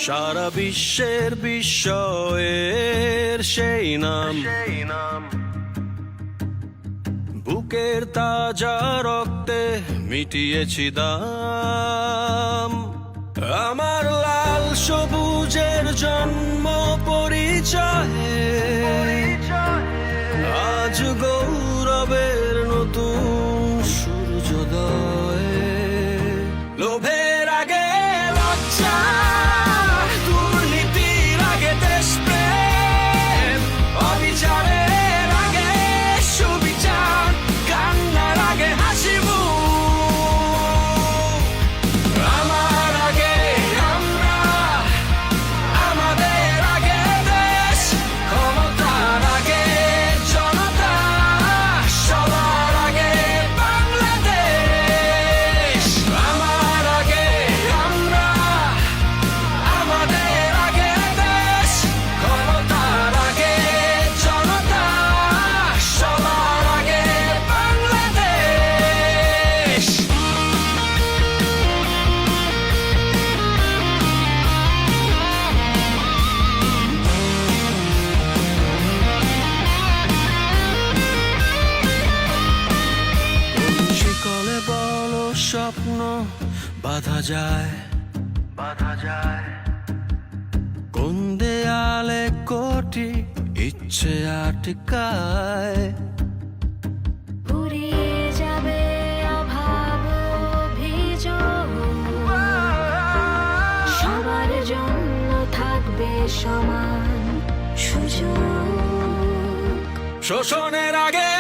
সারা বিশ্বের বিস্ময়ের সেই নাম, বুকের তাজা রক্তে মিটিয়েছি দাম। আমার লাল সবুজের জন্ম পরিচয়ে আজ গৌরবের নতুন সূর্যোদয়। লোভের আগে লজ্জা, দুর্নীতির আগে দেশপ্রেম, অবিচারের আগে সুবিচার, কান্নার আগে হাসি মুখ। আমার আগে আমরা, আমাদের আগে দেশ, ক্ষমতার আগে জনতা, সবার আগে বাংলাদেশ। আমার আগে আমরা, আমাদের আগে দেশ, ক্ষমতার আগে জনতা, সবার আগে বাংলাদেশ। শিকলে বলো স্বপ্ন বাঁধা যায়, কোন দেয়ালে কোটি ইচ্ছে আটকায়। ফুরিয়ে যাবে অভাব অভিযোগ, সবার জন্য থাকবে সমান সুযোগ। শোষণের আগে